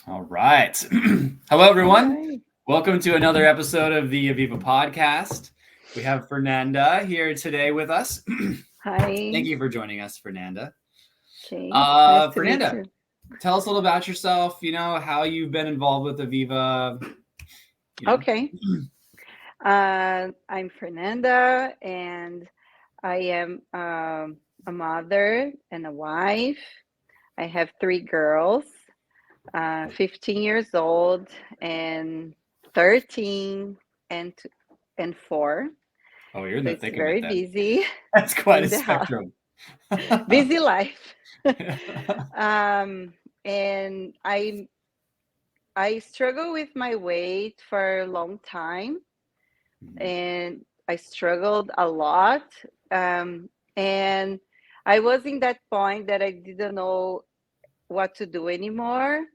All right. Hello, All everyone. right. Welcome to another episode of the Eviva podcast. We have Fernanda here today with us. Thank Hi. you for joining us, Fernanda. Okay. Nice to meet Fernanda, you. tell us a little about yourself, how you've been involved with Eviva, you know. Okay. I'm Fernanda, and I am a mother and a wife. I have three girls, 15 years old, and 13, and 4. Oh, you're in So the it's thick of it very then. busy That's quite a in the house. spectrum. Busy life. um, and I struggle with my weight for a long time, and I struggled a lot. Um, and I was in that point that I didn't know what to do anymore.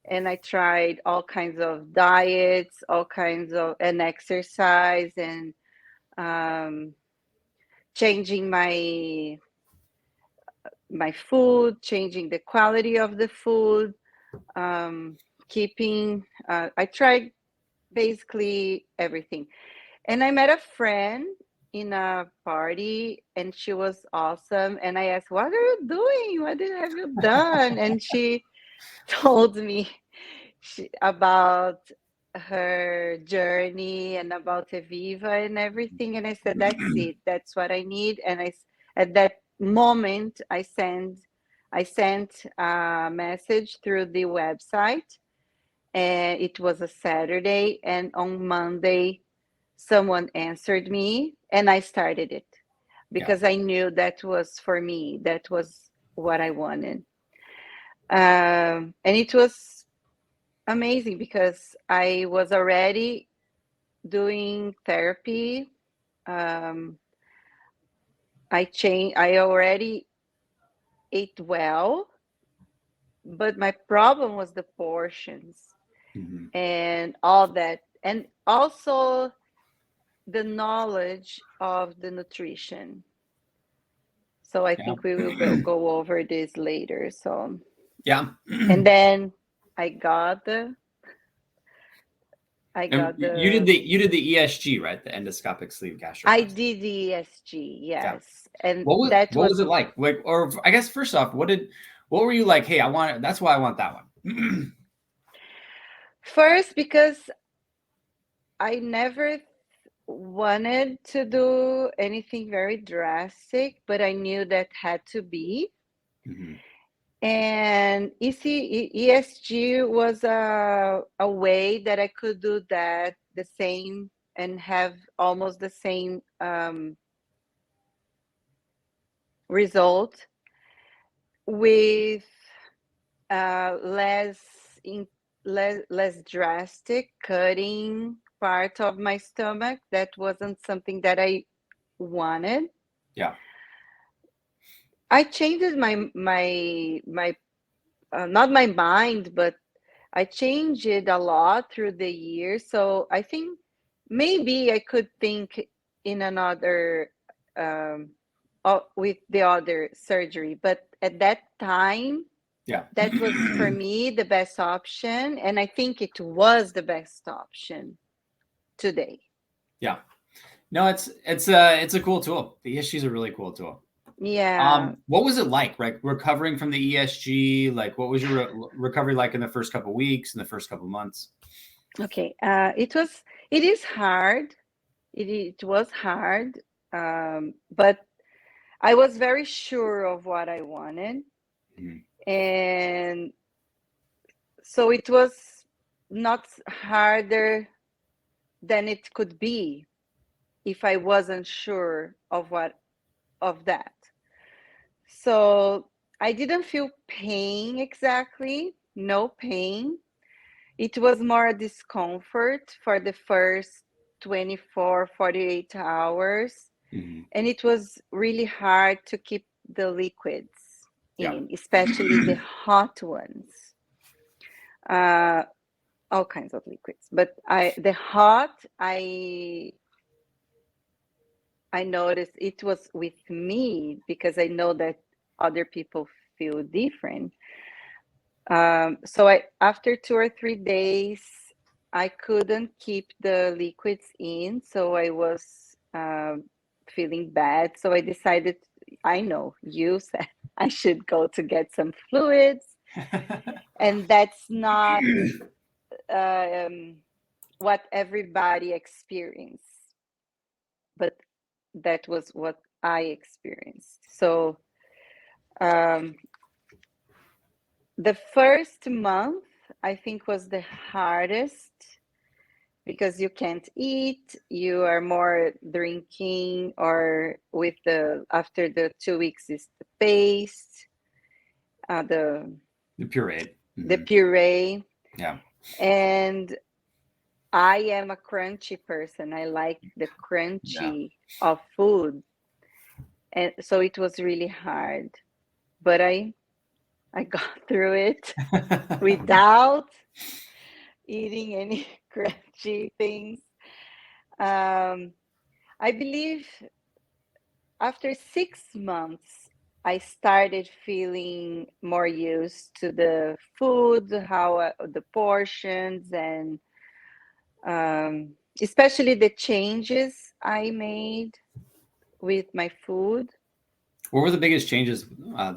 And I tried all kinds of diets, all kinds of and exercise, and um, changing my food, changing the quality of the food, um, keeping. I tried basically everything. And I met a friend in a party, and she was awesome. And I asked, "What are you doing? Have you done?" And she told me about her journey and about Eviva and everything. And I said, "That's it. That's what I need." And at that moment, I sent a message through the website, and it was a Saturday. And on Monday, someone answered me, and I started it Yeah. because I knew that was for me. That was what I wanted. And it was amazing because I was already doing therapy. Um, I already ate well, but my problem was the portions Mhm. and all that. And also the knowledge of the nutrition. So I Yeah. think we will go over this later. So, Yeah. and then I got the I And got you did the the ESG, right? The endoscopic sleeve I gastroplasty. did the ESG, Yeah. yes. And What was that what was was it like? Like, or I guess first off, what were you like? Hey, I want that's why I want that one. first because I never wanted to do anything very drastic, but I knew that had to be. Mhm. And ESG was a way that I could do that the same and have almost the same result with less in less drastic cutting part of my stomach. That wasn't something that I wanted. Yeah. I changed my not my mind, but I changed it a lot through the years. So I think maybe I could think in another um, with the other surgery, but at that time, Yeah. that was for me the best option, and I think it was the best option today. Yeah. No, it's a cool tool. The ESG is a really cool tool. Yeah. What was it like, right? Recovering from the ESG? Like, what was your recovery like in the first couple weeks, in the first couple months? Okay. It is hard. It was hard, but I was very sure of what I wanted. Mhm. And so it was not harder than it could be if I wasn't sure of that. So I didn't feel pain exactly, no pain. It was more a discomfort for the first 24, 48 hours. Mhm. And it was really hard to keep the liquids Yeah. in, especially the hot ones. Uh, all kinds of liquids, but the hot, I noticed it was with me because I know that other people feel different. So after 2 or 3 days, I couldn't keep the liquids in, so I was feeling bad. So I decided, I know you said I should go to get some fluids, and that's not um, what everybody experienced, but that was what I experienced. So um, the first month, I think, was the hardest because you can't eat, you are more drinking, or with the after the 2 weeks is the paste, The pureed. the puree. Yeah. And I am a crunchy person. I like the Yeah. crunchy of food. And so it was really hard. But I got through it without eating any crunchy things. Um, I believe after 6 months, I started feeling more used to the food, how the portions, and especially the changes I made with my food. What were the biggest changes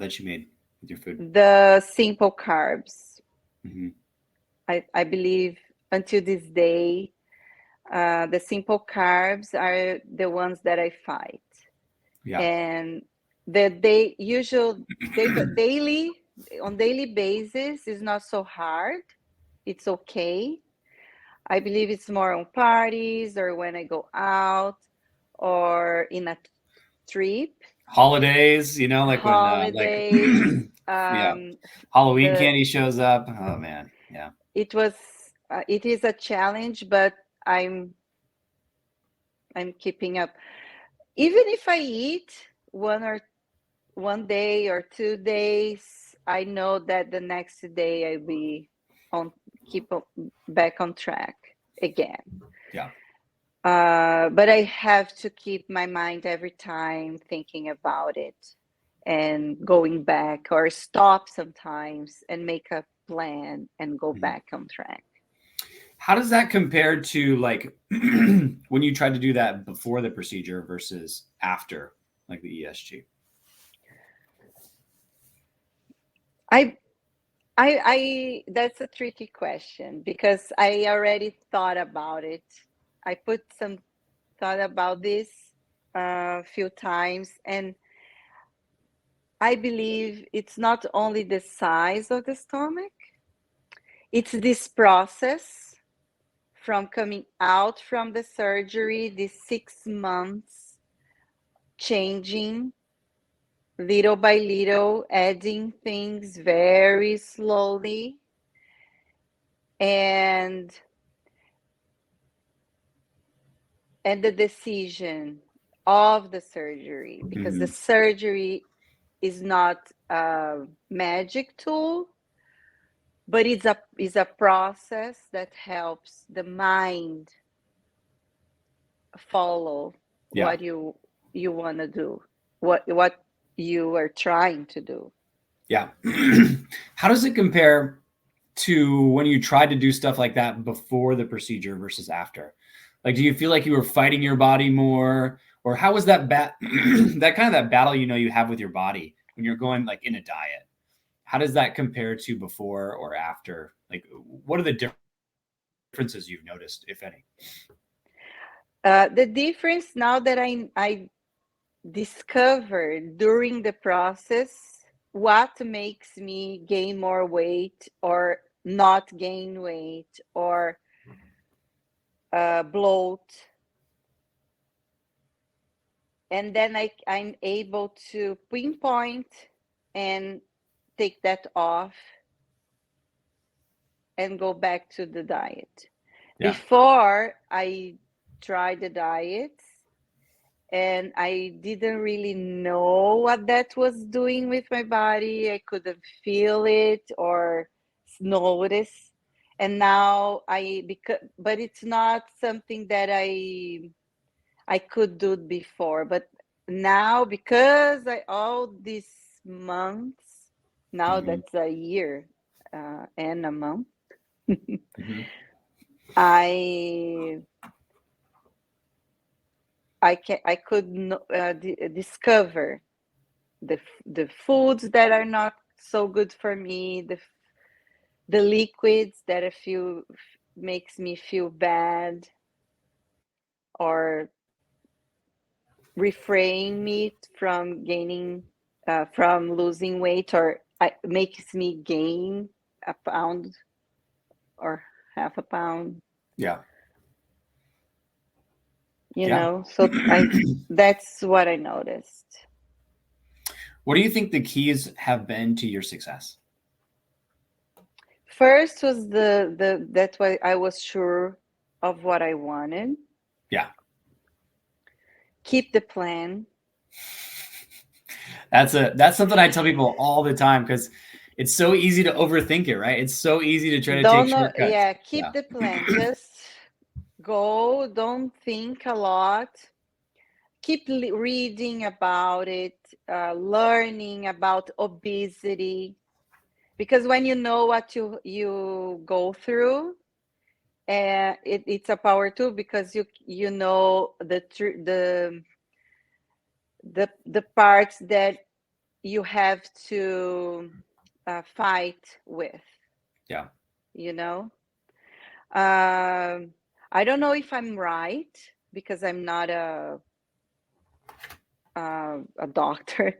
that you made with your food? The simple carbs. Mm-hmm. I believe until this day, the simple carbs are the ones that I fight. Yeah. And the day usual daily on daily basis is not so hard. It's okay. I believe it's more on parties or when I go out or in a trip, Holidays, like when holidays. yeah, Halloween The candy shows up. Oh man, yeah. it was it is a challenge, but I'm I'm keeping up. Even if I eat 1 day or 2 days, I know that the next day I'll be on keep back on track again. Yeah. But I have to keep my mind every time thinking about it and going back, or stop sometimes and make a plan and go Mhm. back on track. How does that compare to like when you tried to do that before the procedure versus after, like the ESG? I that's a tricky question because I already thought about it. I put some thought about this a few times, and I believe it's not only the size of the stomach, it's this process from coming out from the surgery, these 6 months, changing little by little, adding things very slowly, and the decision of the surgery, because the Mm-hmm. surgery is not a magic tool, but it's a process that helps the mind follow Yeah. what you want to do, what you are trying to do. Yeah. How does it compare to when you tried to do stuff like that before the procedure versus after? Like, do you feel like you were fighting your body more, or how was that that kind of that battle you have with your body when you're going like in a diet? How does that compare to before or after? Like, what are the differences you've noticed, if any? The difference now that I discovered during the process what makes me gain more weight or not gain weight or bloat, and then I'm able to pinpoint and take that off and go back to the diet. Yeah. Before I tried the diet and I didn't really know what that was doing with my body. I couldn't feel it or notice. And now but it's not something that I could do before. But now, because I all these months, now Mm-hmm. that's a year. and a month, Mm-hmm. I I could discover the foods that are not so good for me, the liquids that I feel makes me feel bad, or refrain me from from losing weight, or makes me gain a pound or half a pound. Yeah. You Yeah. know, so that's what I noticed. What do you think the keys have been to your success? First was that's why I was sure of what I wanted. Yeah. Keep the plan. That's something I tell people all the time, because it's so easy to overthink it, right? It's so easy to try to take Don't know, shortcuts. yeah, keep the plan. Just go, don't think a lot. Keep reading about it, learning about obesity, because when you know what you go through, it's a power too, because you know the parts that you have to fight with, Yeah. you know. I don't know if I'm right, because I'm not a doctor.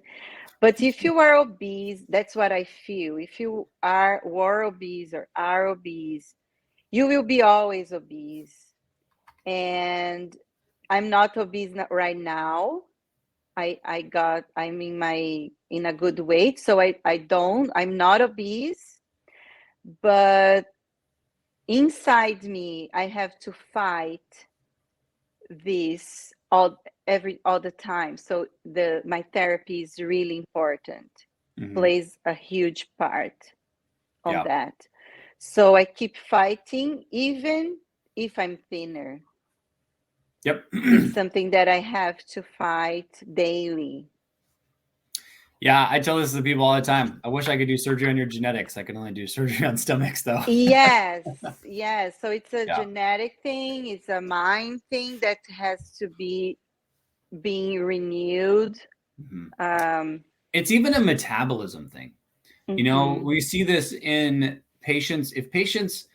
But if you are obese, that's what I feel. If you were obese or are obese, you will be always obese. And I'm not obese right now. I'm in a good weight, so I'm not obese, but inside me I have to fight this all the time. So my therapy is really important, Mm-hmm. plays a huge part on Yeah. that. So I keep fighting, even if I'm thinner. Yep. It's something that I have to fight daily. Yeah, I tell this to people all the time. I wish I could do surgery on your genetics. I can only do surgery on stomachs, though. Yes, yes. So it's a Yeah. genetic thing, it's a mind thing that has to be being renewed. Mm-hmm. Um, It's even a metabolism thing. You know, mhm. we see this in patients. If patients,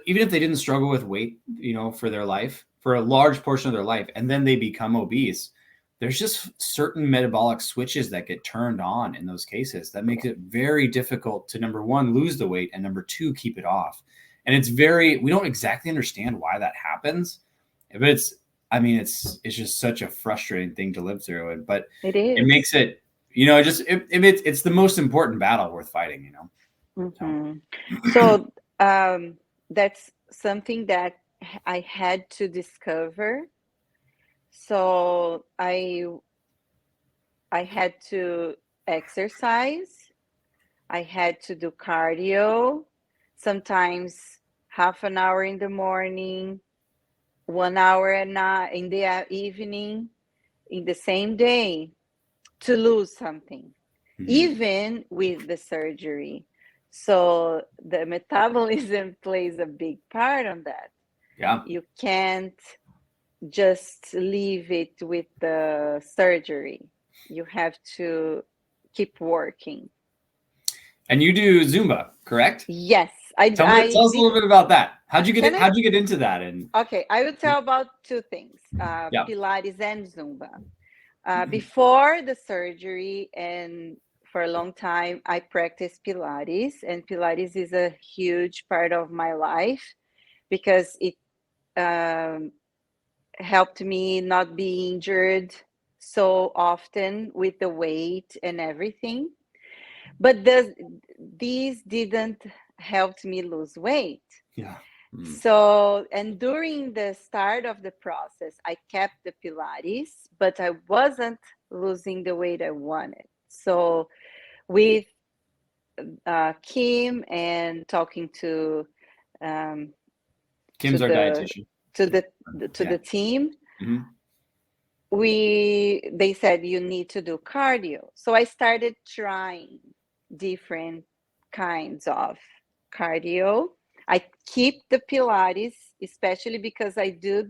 even if they didn't struggle with weight, you know, for their life, for a large portion of their life, and then they become obese, there's just certain metabolic switches that get turned on in those cases that makes it very difficult to, number one, lose the weight, and number two, keep it off. And we don't exactly understand why that happens, but I mean, it's just such a frustrating thing to live through. But It it is. makes it, you know, it's the most important battle worth fighting, you know? Mhm. So that's something that I had to discover. So I had to exercise. I had to do cardio, sometimes half an hour in the morning, 1 hour at night, in the evening, in the same day, to lose something, Mhm. even with the surgery. So the metabolism plays a big part on that. Yeah. You can't just leave it with the surgery. You have to keep working. And you do Zumba, correct? Yes, Tell us a little bit about that. Can I? How'd you get into that? And Okay, I will tell about two things: yeah. Pilates and Zumba. Before the surgery, and for a long time, I practiced Pilates, and Pilates is a huge part of my life, because it um, helped me not be injured so often with the weight and everything. But these didn't help me lose weight. Yeah. Mm. So, and during the start of the process, I kept the Pilates, but I wasn't losing the weight I wanted. So, with Kim and talking um, to Kim's our the dietitian. to Just, yeah. the team, Hmm. they said you need to do cardio. So I started trying different kinds of cardio. I keep the Pilates, especially because I do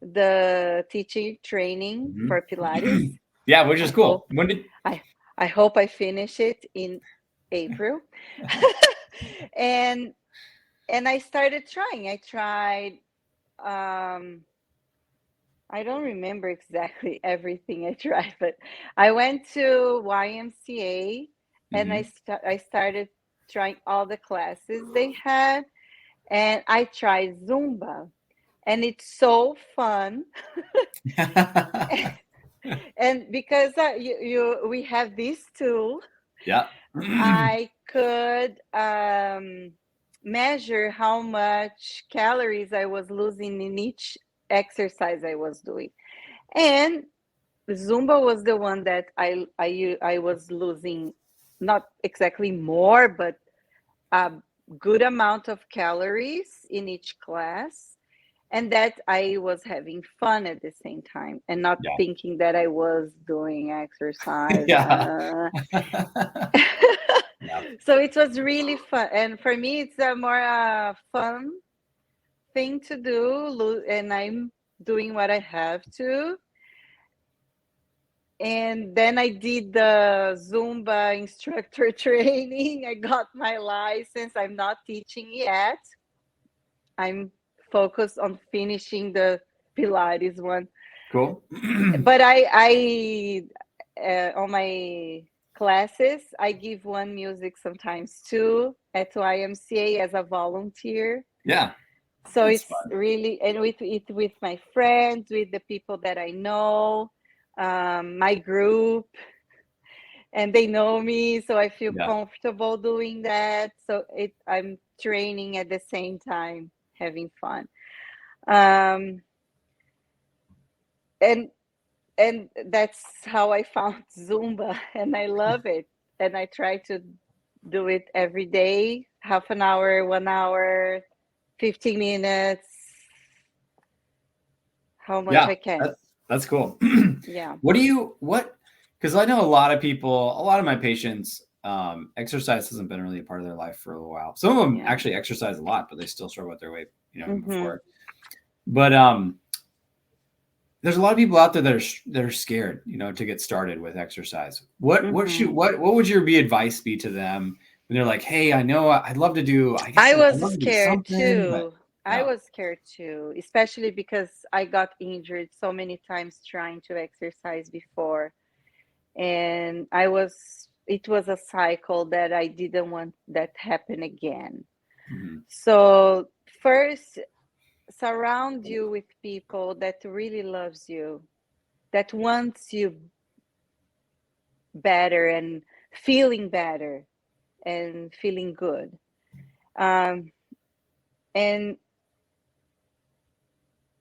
the teaching training for Pilates. Yeah, which is cool. Hope, I hope I finish it in April. and I started trying. I tried I don't remember exactly everything I tried, but I went to YMCA and I started trying all the classes they had, and I tried Zumba, and it's so fun. And because we have this tool, yeah. I could measure how much calories I was losing in each exercise I was doing. And Zumba was the one that I was losing, not exactly more, but a good amount of calories in each class, and that I was having fun at the same time and not Yeah. thinking that I was doing exercise. Yeah. So it was really fun, and for me, it's a more fun thing to do, and I'm doing what I have to. And then I did the Zumba instructor training. I got my license. I'm not teaching yet. I'm focused on finishing the Pilates one. Cool. But I on my classes, I give one music sometimes too at YMCA as a volunteer. Yeah. So That's it's fun. really, and with my friends, with the people that I know, my group, and they know me, so I feel Yeah. comfortable doing that. So I'm training at the same time, having fun. Um, and that's how I found Zumba, and I love it. And I try to do it every day, half an hour, 1 hour, 15 minutes, how much Yeah. I can. That's cool. Yeah. Because I know a lot of people, a lot of my patients, exercise hasn't been really a part of their life for a little while. Some of them Yeah. actually exercise a lot, but they still struggle with their weight, even Mm-hmm. before. But there's a lot of people out there that are scared, to get started with exercise. What would your advice be to them when they're like, hey, I know I'd love to do, I guess I I'd was love to do scared something, but too. I was scared too, especially because I got injured so many times trying to exercise before. And it was a cycle that I didn't want that happen again. So first, surround you with people that really loves you, that wants you better and feeling better and feeling good. And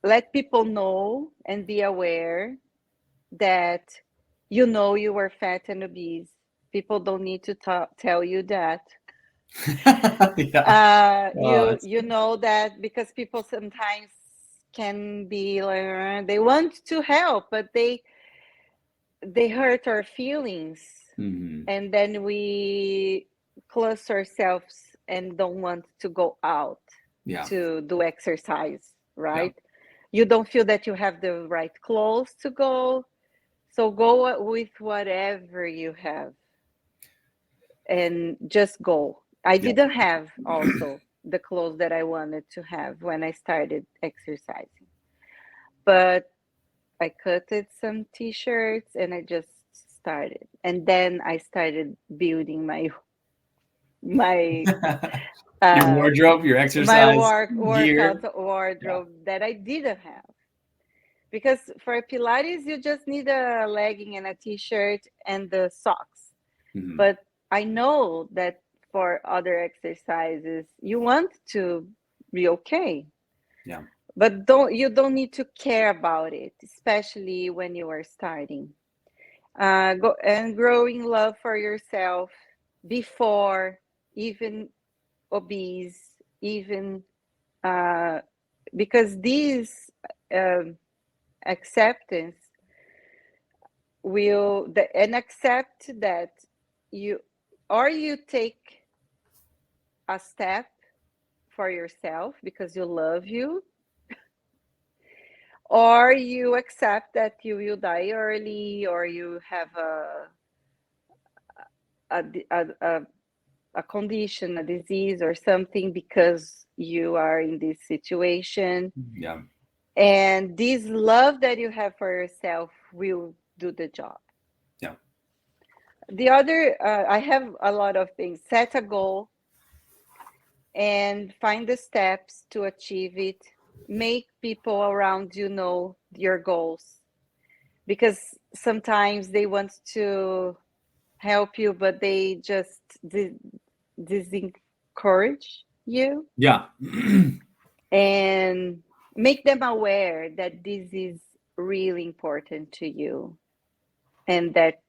let people know and be aware that you were fat and obese. People don't need to tell you that. Yeah. You know that, because people sometimes can be like, they want to help, but they hurt our feelings, and then we close ourselves and don't want to go out to do exercise, right? You don't feel that you have the right clothes to go, so go with whatever you have and just go. I didn't have also the clothes that I wanted to have when I started exercising, but I cutted some t-shirts and I just started. And then I started building my Your wardrobe, your my exercise gear. workout wardrobe that I didn't have. Because for Pilates, you just need a legging and a t-shirt and the socks. But I know that for other exercises, you want to be okay. Yeah. But you don't need to care about it, especially when you are starting. Growing love for yourself before even obese, even because these acceptance and accept that you take a step for yourself because you love you, or you accept that you will die early, or you have a condition, a disease, or something because you are in this situation. Yeah. And this love that you have for yourself will do the job. Yeah. The other, I have a lot of things. Set a goal and find the steps to achieve it. Make people around you know your goals, because sometimes they want to help you, but they just disencourage you. Yeah. And make them aware that this is really important to you, and that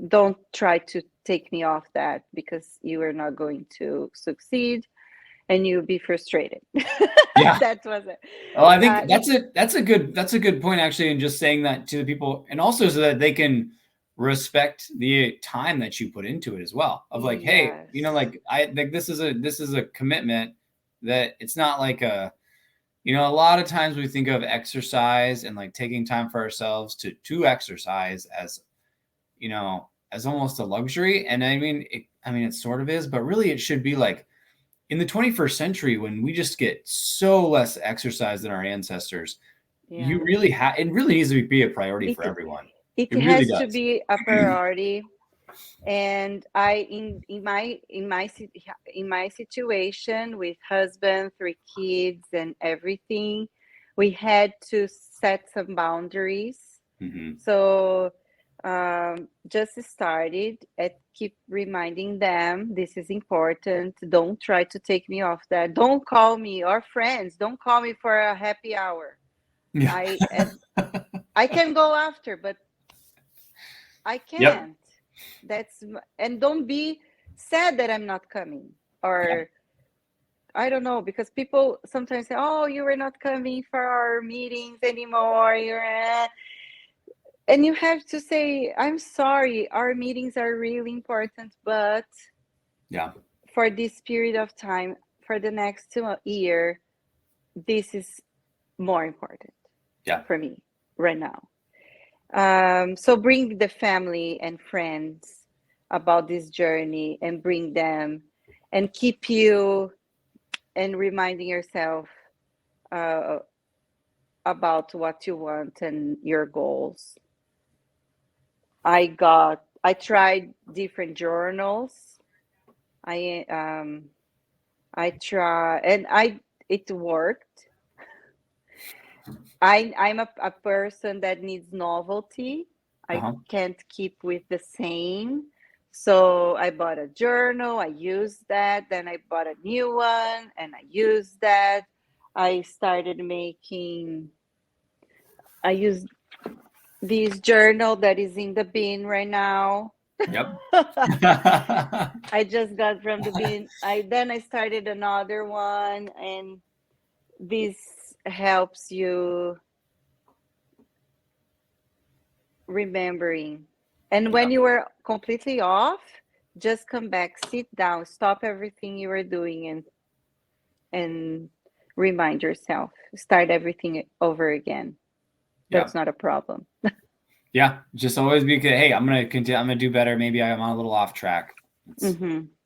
don't try to take me off that, because you are not going to succeed and you'll be frustrated. Yeah. That was it. Oh, I think that's a good point, actually, and just saying that to the people, and also so that they can respect the time that you put into it as well. Of like, hey, you know, like I like this is a commitment that it's not like a, you know, a lot of times we think of exercise and like taking time for ourselves to exercise as, you know, as almost a luxury. And I mean, it sort of is, but really it should be like in the 21st century, when we just get so less exercise than our ancestors, you really it really needs to be a priority for everyone. It really has does. to be a priority. And in my situation with husband, 3 kids, and everything, we had to set some boundaries. Mm-hmm. So just started and keep reminding them this is important. Don't try to take me off that. Don't call me, or friends, don't call me for a happy hour. Yeah. I can go after, but I can't. Yep. And don't be sad that I'm not coming, or I don't know, because people sometimes say, oh, you were not coming for our meetings anymore. And you have to say, I'm sorry, our meetings are really important, but for this period of time, for the next year, this is more important for me right now. So bring the family and friends about this journey, and bring them, and keep you and reminding yourself about what you want and your goals. I tried different journals. I try, and it worked. I'm a person that needs novelty. I can't keep with the same. So I bought a journal, I used that, then I bought a new one and I used that. I used this journal that is in the bin right now. Yep. I just got from the bin. Then I started another one, and this helps you remembering. And when you are completely off, just come back, sit down, stop everything you are doing, and remind yourself, start everything over again. That's not a problem. Yeah, just always be good. Hey, I'm gonna continue. I'm gonna do better. Maybe I'm a little off track. It's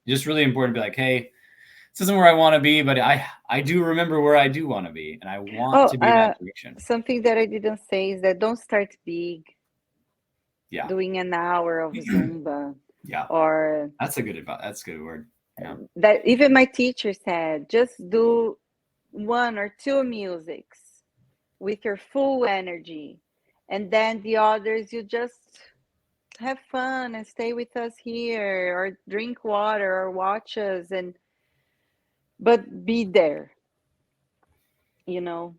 just really important to be like, hey, this isn't where I want to be, but I do remember where I do want to be, and I want to be in that direction. Something that I didn't say is that don't start big. Yeah. Doing an hour of Zumba. Yeah. Or that's a good advice. That's a good word. Yeah. That even my teacher said, just do 1 or 2 musics with your full energy, and then the others you just have fun and stay with us here, or drink water, or watch us, but be there. You know,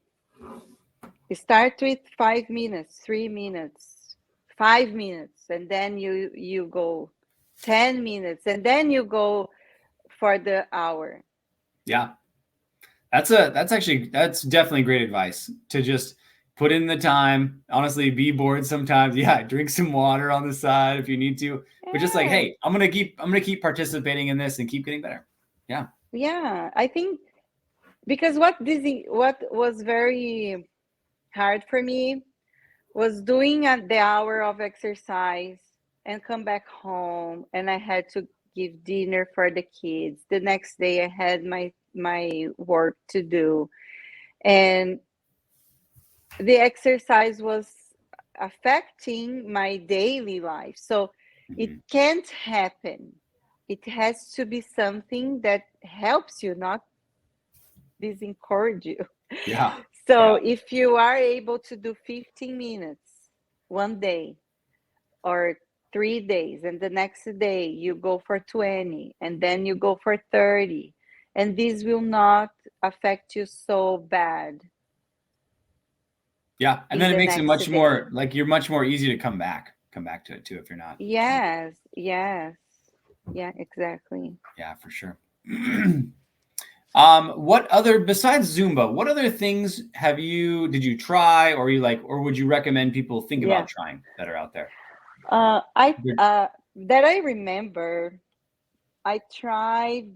start with 5 minutes, 3 minutes, 5 minutes, and then you go 10 minutes, and then you go for the hour. Yeah. That's definitely great advice, to just put in the time. Honestly, be bored sometimes. Yeah, drink some water on the side if you need to. But just like, Yeah. hey, I'm gonna keep participating in this and keep getting better. Yeah. Yeah, I think because what was very hard for me was doing the hour of exercise and come back home, and I had to give dinner for the kids. The next day I had my work to do, and the exercise was affecting my daily life. So it Mhm. can't happen. It has to be something that helps you, not discourage you. Yeah. So Yeah. if you are able to do 15 minutes one day or 3 days, and the next day you go for 20, and then you go for 30, and this will not affect you so bad Yeah. And in then it the makes it next much day. more like you're much more easy to come back to it too if you're not trying. Yes, yes. Yeah, exactly. Yeah, for sure. What other besides Zumba, what other things did you try or you like or would you recommend people think Yeah. about trying that are out there? I Good. that I remember, I tried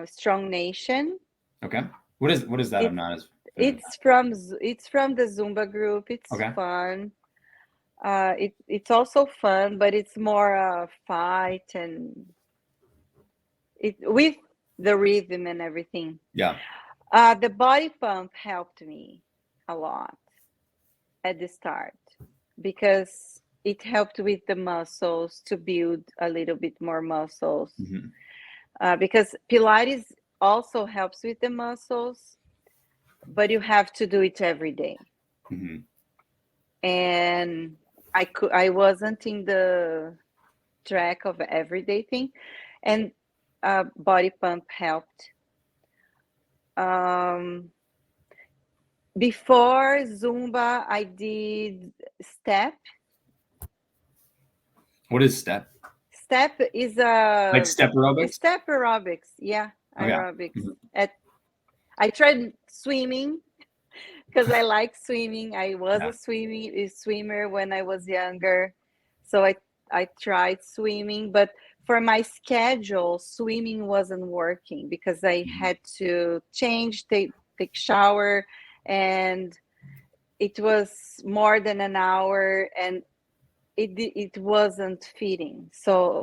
Strong Nation. Okay. What is that? I'm It's not as familiar with it's from the Zumba group. that. It's Okay. fun. It's also fun, but it's more fight and it with the rhythm and everything. Yeah. The body pump helped me a lot at the start because it helped with the muscles to build a little bit more muscles. Hmm. Because Pilates also helps with the muscles, but you have to do it every day. Hmm. And I wasn't in the track of everyday thing, and body pump helped. Um, Before Zumba, I did step. What is step? Step is Like step aerobics? step aerobics. Yeah, Okay. aerobics. Mhm. I tried swimming because I like swimming. I was Yeah. a swimmer when I was younger, so I tried swimming, but for my schedule, swimming wasn't working because I Mhm. had to change, take shower, and it was more than an hour, and it wasn't fitting. So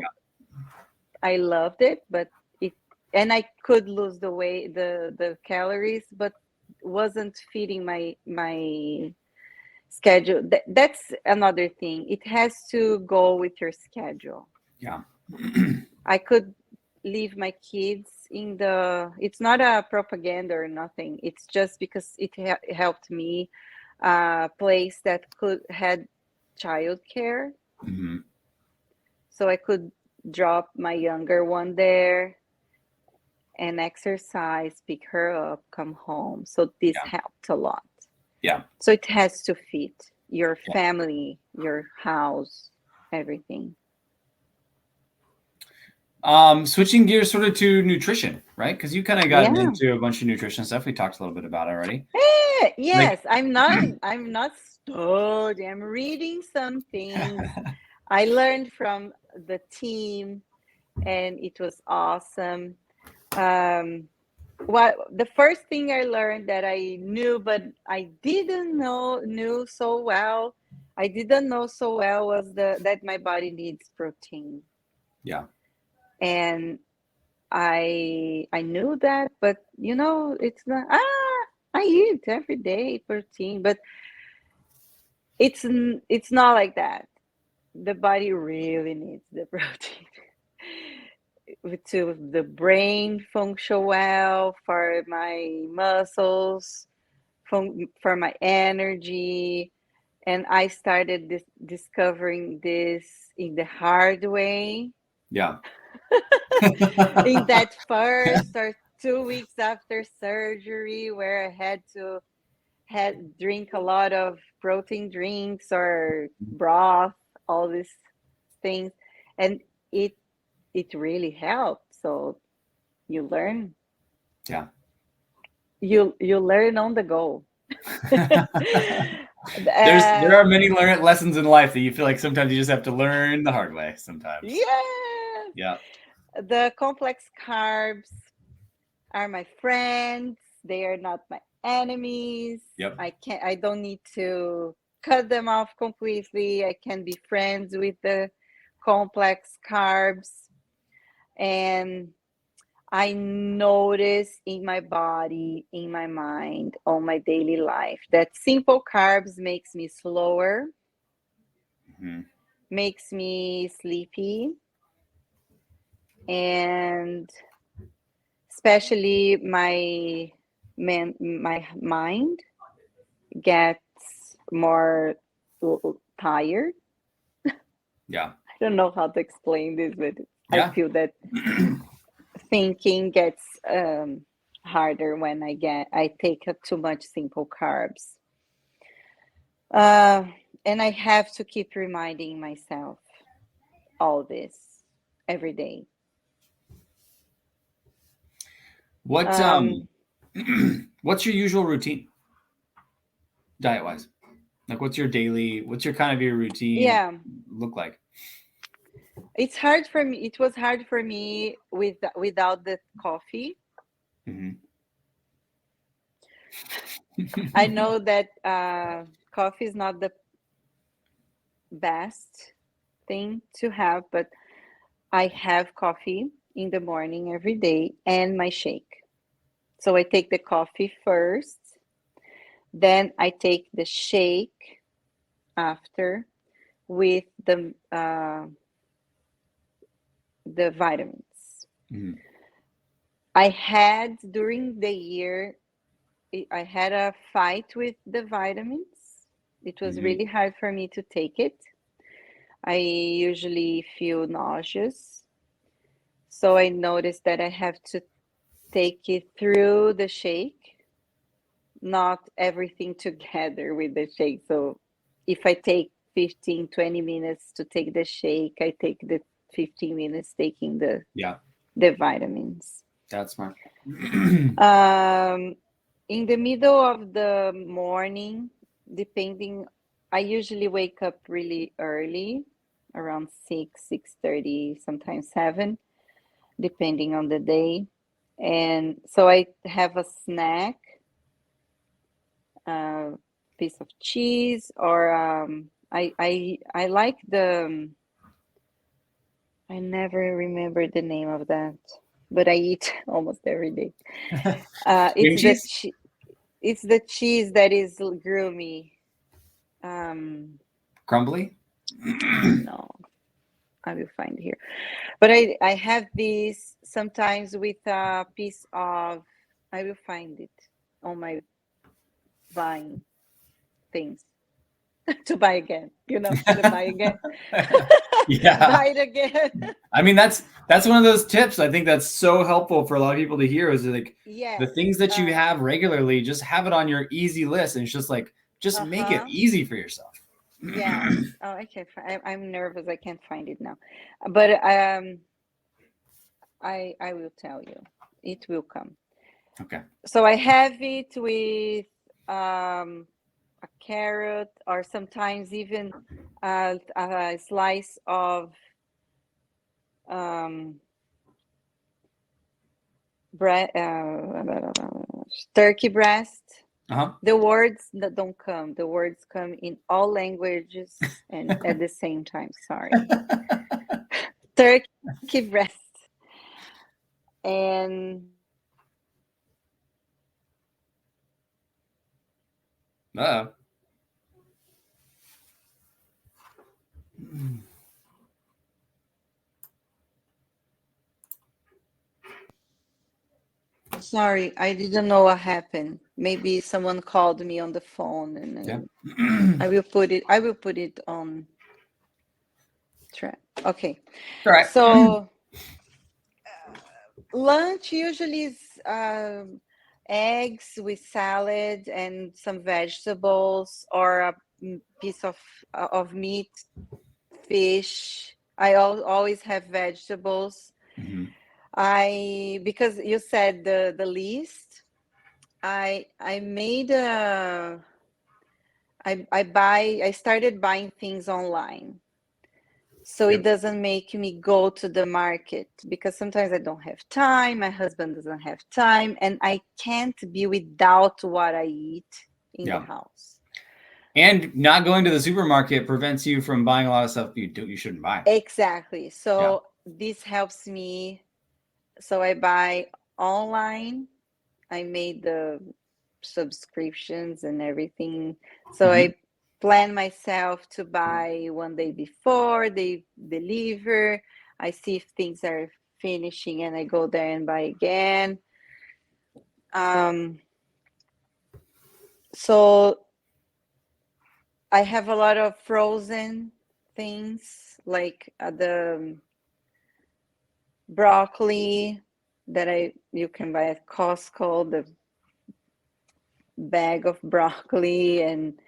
I loved it, but it and I could lose the weight, the calories, but wasn't fitting my schedule. That's another thing. It has to go with your schedule. Yeah. I could leave my kids in the. It's not a propaganda or nothing. It's just because it helped me. Place that could had childcare, Hmm. so I could drop my younger one there and exercise, pick her up, come home. So this Yeah. helped a lot. Yeah. So it has to fit your Yeah. family, your house, everything. Switching gears sort of to nutrition, right? Because you kind of gotten Yeah. into a bunch of nutrition stuff. We talked a little bit about it already. Like, Yes, I'm not studying. I'm reading some things. I learned from the team and it was awesome. Um, what the first thing I learned that I knew, but I didn't know knew so well. I didn't know so well was that my body needs protein, yeah. and I knew that, but it's not. I eat every day protein, but it's not like that. The body really needs the protein to the brain function well, for my muscles, for my energy. And I started discovering this in the hard way, Yeah. in that first or 2 weeks after surgery, where I had to drink a lot of protein drinks or broth, all these things, and it it really helped. So you learn. Yeah. you learn on the go. There are many lessons in life that you feel like sometimes you just have to learn the hard way sometimes. Yes. Yeah. The complex carbs are my friends. They are not my enemies. Yep. I don't need to cut them off completely. I can be friends with the complex carbs. And I notice in my body, in my mind, on my daily life that simple carbs makes me slower, makes me sleepy, and especially my mind gets more tired. Yeah. I don't know how to explain this, but Yeah. I feel that thinking gets harder when I take up too much simple carbs. And I have to keep reminding myself all this every day. What what's your usual routine diet wise? Like what's your kind of your routine look like? It's hard for me. It was hard for me without the coffee. I know that coffee is not the best thing to have, but I have coffee in the morning every day and my shake. So I take the coffee first, then I take the shake after with the vitamins. I had during the year, I had a fight with the vitamins. It was really hard for me to take it. I usually feel nauseous. So I noticed that I have to take it through the shake, not everything together with the shake. So if I take 15, 20 minutes to take the shake, I take the 15 minutes taking the vitamins. That's smart. In the middle of the morning, I usually wake up really early, around 6:30, sometimes 7, depending on the day. And so I have a snack, piece of cheese, or I like I never remember the name of that, but I eat almost every day. It's the cheese that is groomy. Crumbly? No, I will find here. But I have this sometimes with a piece of, I will find it on my buying things to buy again, to buy again. Yeah. Buy it again. I mean, that's one of those tips I think that's so helpful for a lot of people to hear is like the things that you have regularly, just have it on your easy list. And it's just like, just make it easy for yourself. Yeah. Oh, I can't I'm nervous. I can't find it now. But I will tell you. It will come. Okay. So I have it with a carrot, or sometimes even a slice of turkey breast. The words that don't come. The words come in all languages and at the same time. Sorry. Turkey breast. And sorry, I didn't know what happened. Maybe someone called me on the phone, and I will put it on track. Okay. All right. So lunch usually is eggs with salad and some vegetables, or a piece of meat, fish. I always have vegetables. Because you said the least, I made a I started buying things online. So Yep. it doesn't make me go to the market because sometimes I don't have time, my husband doesn't have time, and I can't be without what I eat in the Yeah. house. And not going to the supermarket prevents you from buying a lot of stuff you shouldn't buy. Exactly. So Yeah. this helps me. So I buy online. I made the subscriptions and everything. So Mhm. I plan myself to buy one day before they deliver. I see if things are finishing and I go there and buy again. So I have a lot of frozen things like the broccoli that you can buy at Costco, the bag of broccoli, and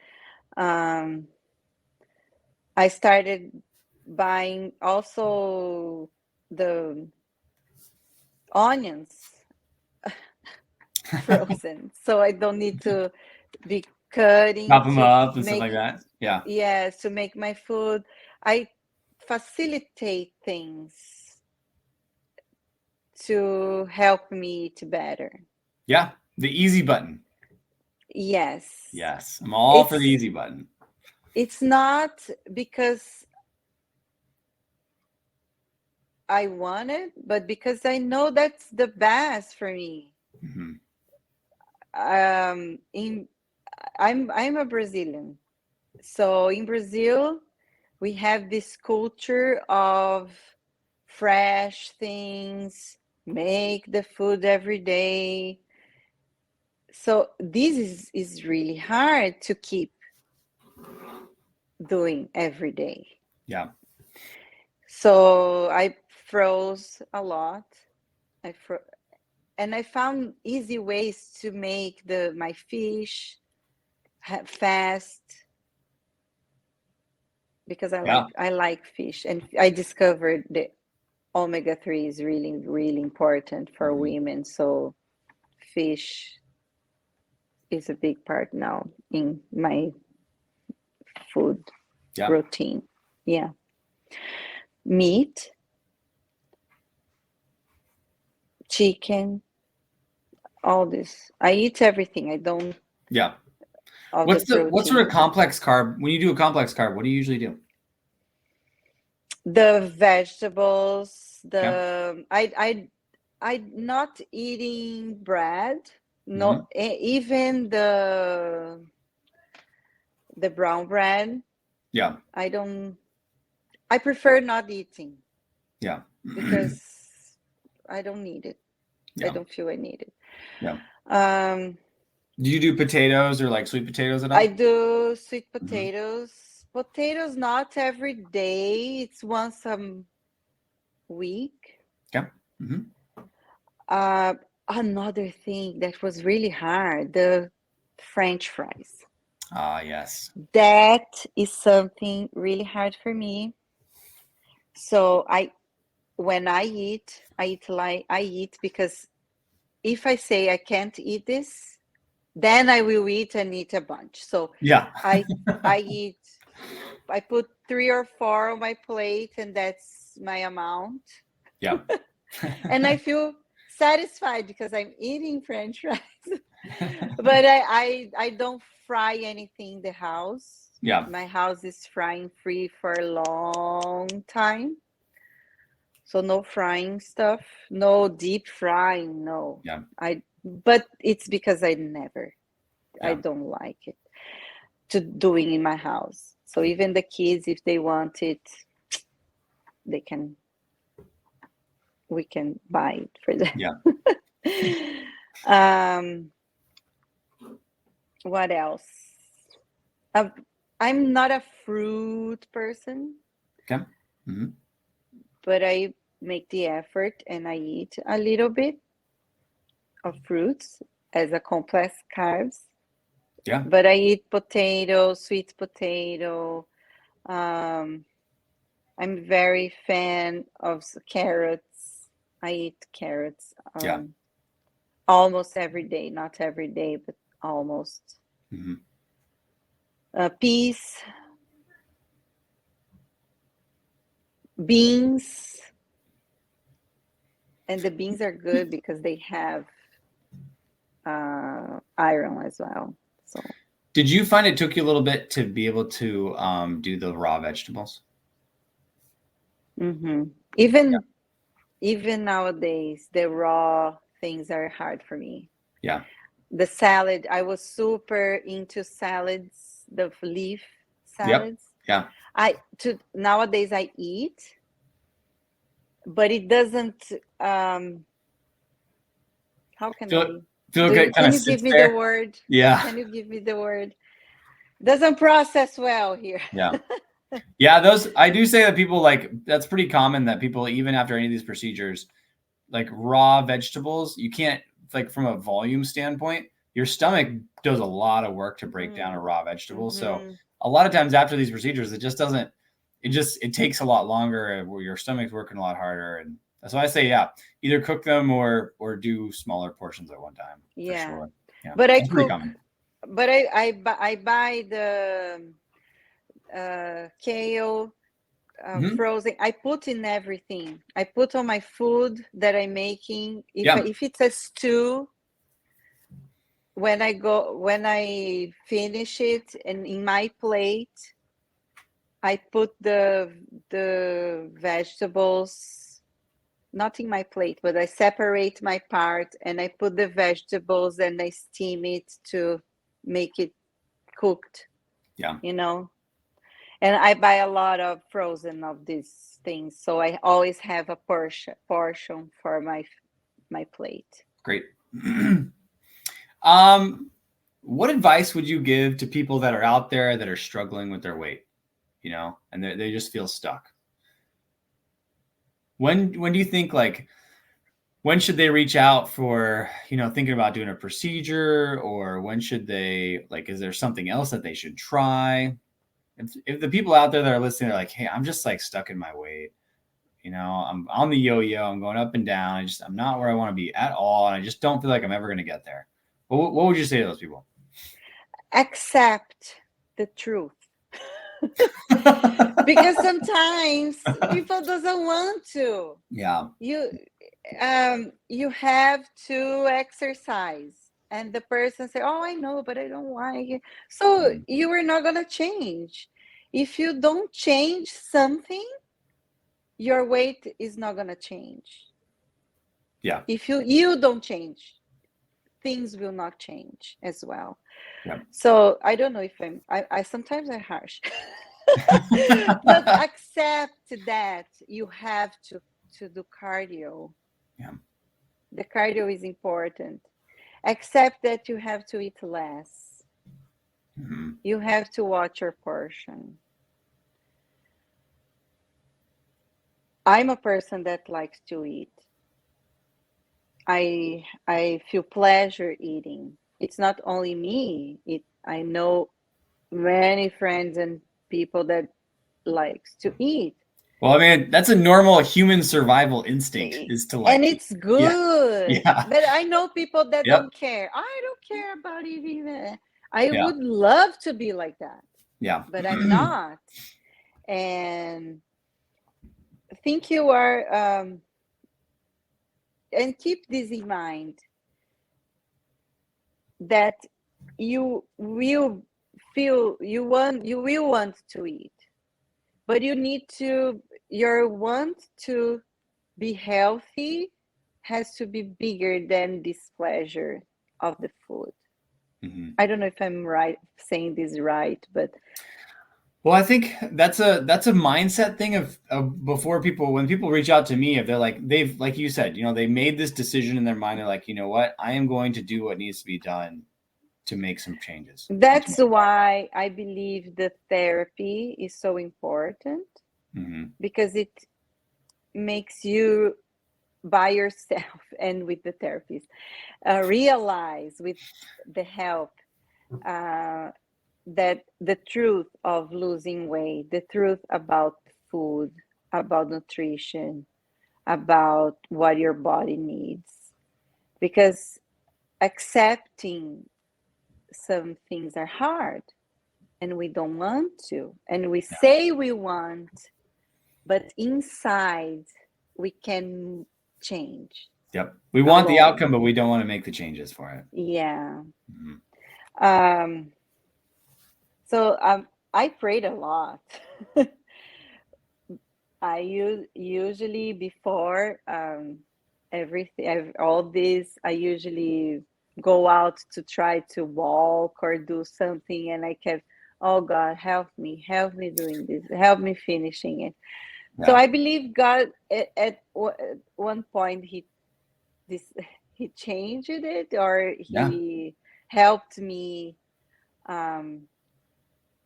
um, I started buying also the onions frozen, so I don't need to be cutting Chop them to up and stuff like make, that. Yeah. yes, to make my food. I facilitate things to help me eat better. Yeah. The easy button. Yes, Yes. I'm all for the it's easy button. it's not because I want it, but because I know that's the best for me. Mm-hmm. In I'm a Brazilian. So in Brazil, we have this culture of fresh things, make the food every day. So this is really hard to keep doing every day. Yeah. So I froze a lot. I fro and I found easy ways to make my fish fast because Yeah. I like fish, and I discovered that omega-3 is really really important for Mhm. women. So fish is a big part now in my food Yeah. routine. Yeah, meat, chicken, all this. I eat everything. I don't Yeah. all the What sort of protein. complex carb? When you do a complex carb, what do you usually do? The vegetables, Yeah. I not eating bread, Hmm. no, even the brown bread. Yeah. I don't. I prefer not eating Yeah. because I don't need it. I Yeah. don't feel I need it. Yeah. Um, Do you do potatoes or like sweet potatoes at I all? do sweet Hmm. potatoes. Potatoes not every day. It's once a week. Yeah. Hmm. Uh, Another thing that was really hard, the French fries. Ah, yes. That is something really hard for me. So when I eat because if I say I can't eat this, then I will eat and eat a bunch. So Yeah. I I eat I put 3 or 4 on my plate and that's my amount. Yeah. And I feel satisfied because I'm eating French fries. But I don't fry anything in the house. Yeah. My house is frying free for a long time. So no frying stuff, no deep frying, no. Yeah. But it's because I Yeah. don't like it to doing in my house. So even the kids, if they want it, they can we can buy it for Yeah. them. um, what else? Uh, I'm not a fruit person, Okay. Hmm. but I make the effort and I eat a little bit of fruits as a complex carbs. Yeah. But I eat potato, sweet potato. Um, I'm very fan of carrots. I eat carrots Yeah. almost every day, not every day, but almost. Peas, beans, and the beans are good because they have iron as well. So, did you find it took you a little bit to be able to do the raw vegetables? even nowadays, the raw things are hard for me. Yeah. The salad, I was super into salads, the leaf salads. Yep. Yeah. Nowadays I eat, but it doesn't. How can Feel I? good. Kind Can of you sits give me there. the word? Yeah. Can you give me the word? Doesn't process well here. Yeah. Yeah. Those, I do say that people like, that's pretty common that people, even after any of these procedures, like raw vegetables, you can't, like from a volume standpoint, your stomach does a lot of work to break down a raw vegetable. So a lot of times after these procedures, it takes a lot longer where your stomach's working a lot harder. And that's why I say, yeah, either cook them or do smaller portions at one time. Yeah. For sure. Yeah. But that's pretty common. But I buy the kale frozen. I put in everything. I put on my food that I'm making. If it's a stew, when I finish it, and in my plate, I put the vegetables, not in my plate, but I separate my part and I put the vegetables and I steam it to make it cooked. Yeah. And I buy a lot of frozen of these things, so I always have a portion for my plate. Great. What advice would you give to people that are out there that are struggling with their weight, and they just feel stuck? When do you think, like, when should they reach out for, thinking about doing a procedure, or when should they, like, is there something else that they should try? If the people out there that are listening are like, hey, I'm just like stuck in my weight, I'm on the yo-yo, I'm going up and down, I'm not where I want to be at all, and I just don't feel like I'm ever going to get there. What would you say to those people? Accept the truth. Because sometimes people doesn't want to. Yeah. You have to exercise, and the person say, oh, I know, but I don't like it. So you are not going to change. If you don't change something, your weight is not going to change. Yeah. If you don't change, things will not change as well. Yeah. So I don't know if I sometimes I'm harsh. But accept that you have to do cardio. Yeah. The cardio is important. Accept that you have to eat less. You have to watch your portion. I'm a person that likes to eat. I feel pleasure eating. It's not only me. I know many friends and people that likes to eat. Well, I mean, that's a normal human survival instinct, is to like, and it's good. Yeah. But I know people that don't care. I don't care about eating that. I would love to be like that. Yeah. But I'm not. And think you are, and keep this in mind, that you will want to eat, but your want to be healthy has to be bigger than this pleasure of the food. I don't know if I'm saying this right, but well, I think that's a mindset thing of before when people reach out to me, if they're like, they've, like you said, they made this decision in their mind. They're like, you know what, I am going to do what needs to be done to make some changes. That's why I believe the therapy is so important, because it makes you by yourself and with the therapist realize with the help that the truth of losing weight, the truth about food, about nutrition, about what your body needs. Because accepting some things are hard and we don't want to, and we say we want, but inside we can change. Yep. We want the outcome, but we don't want to make the changes for it. Yeah. Mm-hmm. So I prayed a lot. I usually before everything, all this, I usually go out to try to walk or do something, and I kept, oh God, help me doing this, help me finishing it. Yeah. So I believe God at one point he changed it, or he helped me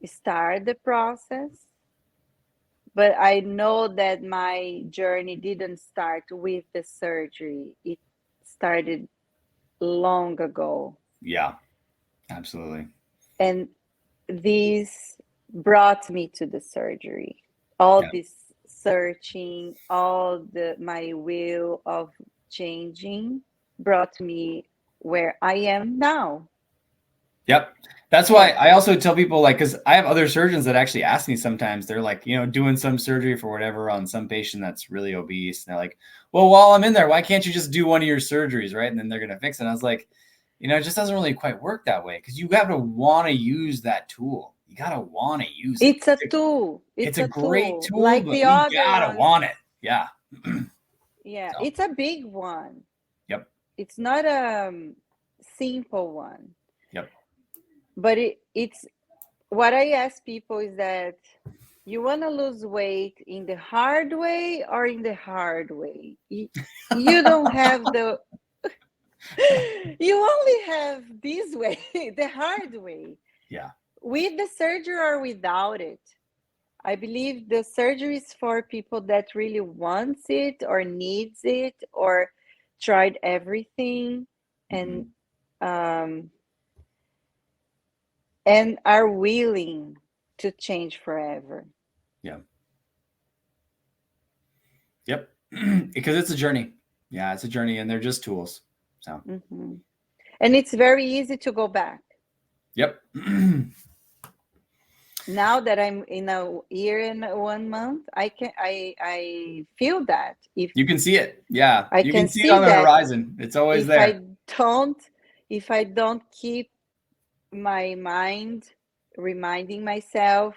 start the process. But I know that my journey didn't start with the surgery. It started long ago. Yeah, absolutely. And this brought me to the surgery. All this searching, my will of changing brought me where I am now. Yep. That's why I also tell people, like, because I have other surgeons that actually ask me sometimes, they're like, doing some surgery for whatever on some patient that's really obese. And they're like, well, while I'm in there, why can't you just do one of your surgeries, right? And then they're going to fix it. And I was like, it just doesn't really quite work that way, because you have to want to use that tool. You got to want to use it. It's a tool. It's a great tool, like but the you got to want it. Yeah. Yeah. So. It's a big one. Yep. It's not a simple one. Yep. But it's what I ask people is that you want to lose weight in the hard way or in the hard way. You don't have the, you only have this way, the hard way. Yeah. With the surgery or without it. I believe the surgery is for people that really wants it or needs it or tried everything and are willing to change forever. Yeah. Yep. Because it's a journey. Yeah, it's a journey, and they're just tools. So. Mm-hmm. And it's very easy to go back. Yep. Now that I'm in a year and 1 month, I feel that. If you can see it. Yeah. You can see it on the horizon. It's always there. If I don't keep my mind reminding myself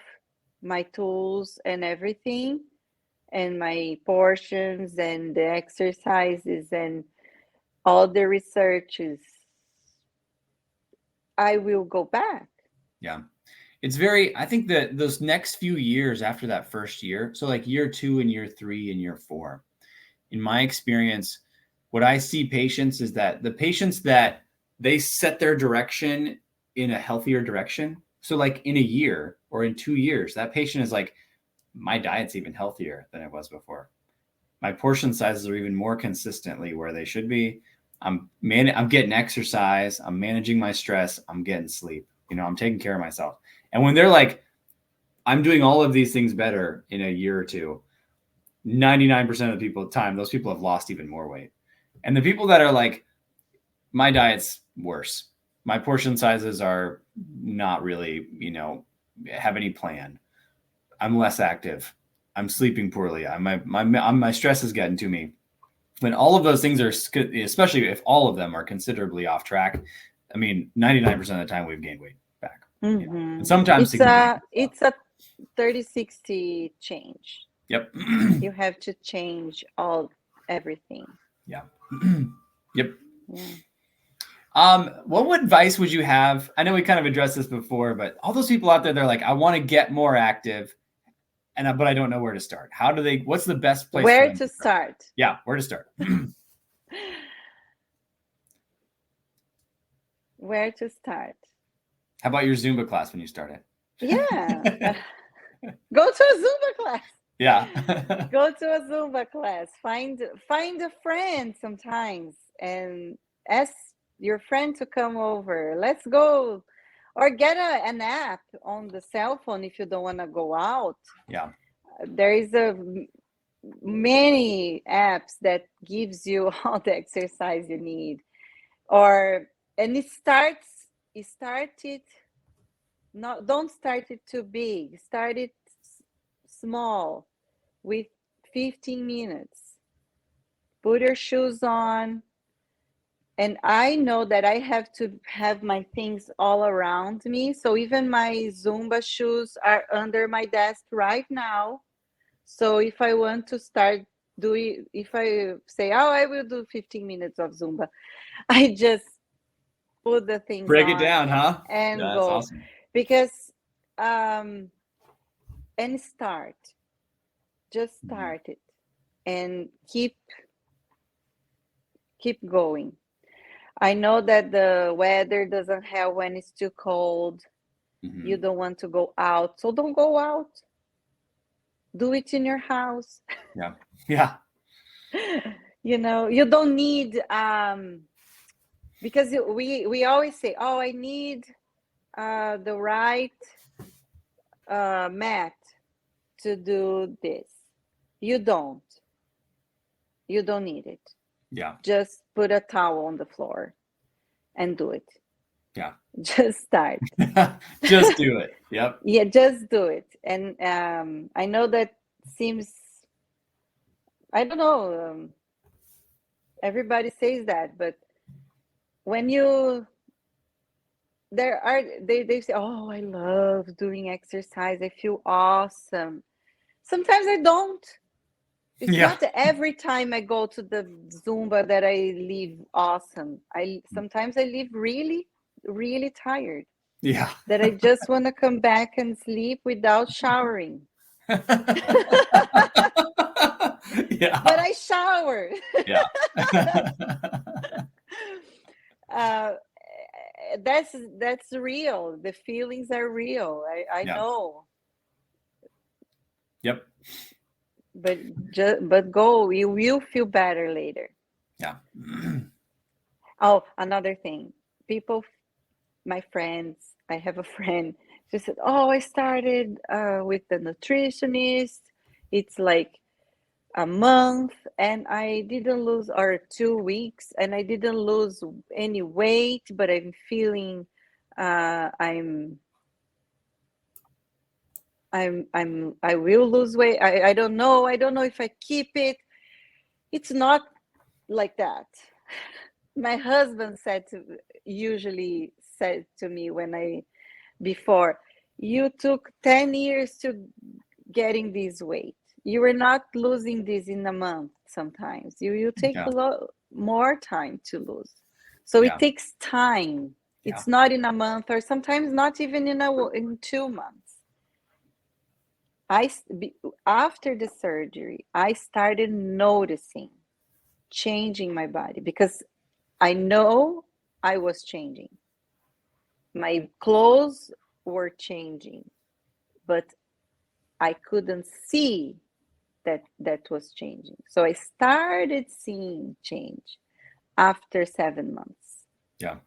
my tools and everything and my portions and the exercises and all the researches, I will go back. Yeah. I think that those next few years after that first year, so like year 2 and year 3 and year 4, in my experience, what I see patients is that the patients that they set their direction in a healthier direction. So like in a year or in 2 years, that patient is like, my diet's even healthier than it was before. My portion sizes are even more consistently where they should be. I'm getting exercise. I'm managing my stress. I'm getting sleep. I'm taking care of myself. And when they're like, I'm doing all of these things better in a year or two, 99% of the people at the time, those people have lost even more weight. And the people that are like, my diet's worse, my portion sizes are not really, have any plan. I'm less active. I'm sleeping poorly. My stress is getting to me. When all of those things are, especially if all of them are considerably off track, 99% of the time we've gained weight back. Mm-hmm. And sometimes it's a 30-60 change. Yep. You have to change everything. Yeah. Yep. Yeah. What advice would you have? I know we kind of addressed this before, but all those people out there, they're like, I want to get more active, but I don't know where to start. What's the best place? Where to start? Yeah. Where to start? Where to start? How about your Zumba class when you started? Yeah. Go to a Zumba class. Yeah. Go to a Zumba class. Find a friend sometimes and ask your friend to come over. Let's go. Or get an app on the cell phone if you don't want to go out. Yeah. There is many apps that gives you all the exercise you need. Or and don't start it too big. Start it small with 15 minutes. Put your shoes on. And I know that I have to have my things all around me. So even my Zumba shoes are under my desk right now. So if I want to start doing, if I say, oh, I will do 15 minutes of Zumba, I just put the things Break on it down, huh? and Yeah, go. that's awesome. Because, and start. Just start it and keep going. I know that the weather doesn't help when it's too cold. You don't want to go out, so don't go out. Do it in your house. Yeah. Yeah. You know, you don't need because we always say, oh, I need the right mat to do this. You don't need it. Yeah. Just put a towel on the floor and do it. Yeah. Just start. Just do it. Yep. Yeah, just do it. And I know that seems, I don't know, everybody says that, but when they say, oh, I love doing exercise, I feel awesome. Sometimes I don't. It's not every time I go to the Zumba that I leave awesome. Sometimes I leave really, really tired. Yeah. That I just want to come back and sleep without showering. Yeah. But I shower. Yeah. That's real. The feelings are real. I know. Yep. But go. You will feel better later. Yeah. Oh, another thing. People, my friends, I have a friend. She said, "Oh, I started with the nutritionist. It's like a month, and I didn't lose, or 2 weeks, and I didn't lose any weight, but I'm feeling I will lose weight. I don't know if I keep it." It's not like that. My husband usually said to me before, you took 10 years to getting this weight. You are not losing this in a month. Sometimes you take a lot more time to lose. So it takes time. It's not in a month, or sometimes not even in 2 months. After the surgery, I started noticing, changing my body, because I know I was changing. My clothes were changing, but I couldn't see that was changing. So I started seeing change after 7 months. Yeah.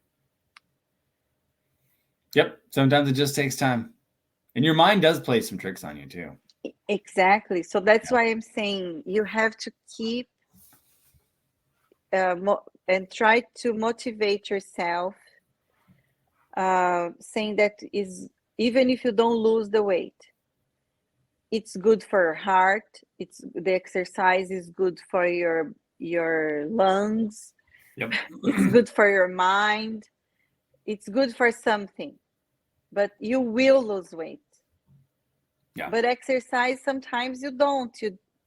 Yep. Sometimes it just takes time. And your mind does play some tricks on you too. Exactly. So that's why I'm saying you have to keep and try to motivate yourself, saying that is, even if you don't lose the weight, it's good for your heart. The exercise is good for your lungs. Yep. It's good for your mind. It's good for something, but you will lose weight. Yeah. But exercise, sometimes you don't.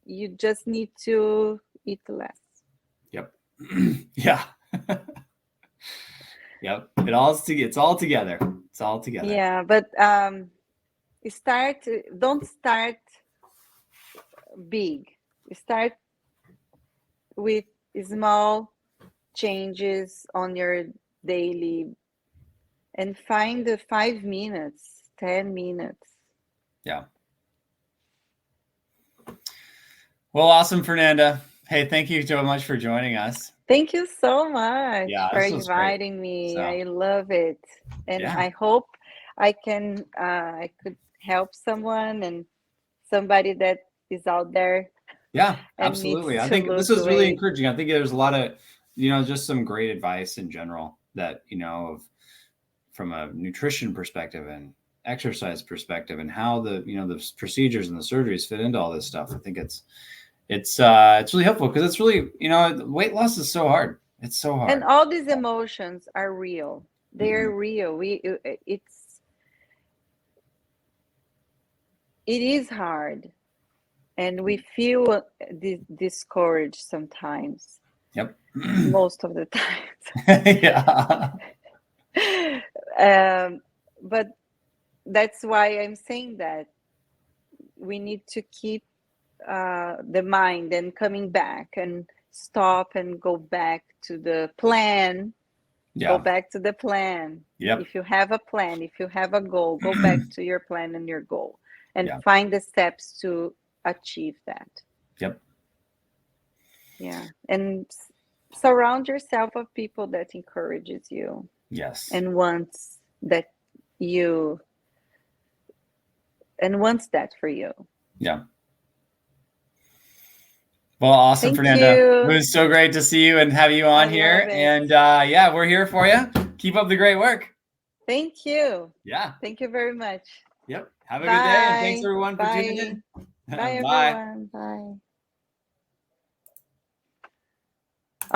You just need to eat less. Yep. Yeah. Yep. It's all together. It's all together. Yeah, but don't start big. Start with small changes on your daily, and find the 5 minutes, 10 minutes. Yeah. Well, awesome, Fernanda. Hey, thank you so much for joining us. Thank you so much for inviting great. me. I love it. And I hope I could help someone, and somebody that is out there. Yeah, absolutely. I think this was really encouraging. I think there's a lot of, just some great advice in general. that, from a nutrition perspective and exercise perspective, and how the procedures and the surgeries fit into all this stuff. I think it's really helpful, because it's really, weight loss is so hard. It's so hard. And all these emotions are real. They're real. It is hard, and we feel discouraged sometimes. Yep. Most of the time. Yeah. But that's why I'm saying that we need to keep the mind and coming back and stop and go back to the plan. Yeah. Go back to the plan. Yep. If you have a plan, if you have a goal, go back to your plan and your goal, and find the steps to achieve that. Yep. Yeah. And surround yourself of people that encourages you. Yes. And wants that for you. Yeah. Well, awesome, Thank Fernanda. you. It was so great to see you and have you on here. And we're here for you. Keep up the great work. Thank you. Yeah. Thank you very much. Yep. Have a good day. And thanks everyone for tuning in. Bye, everyone. Bye.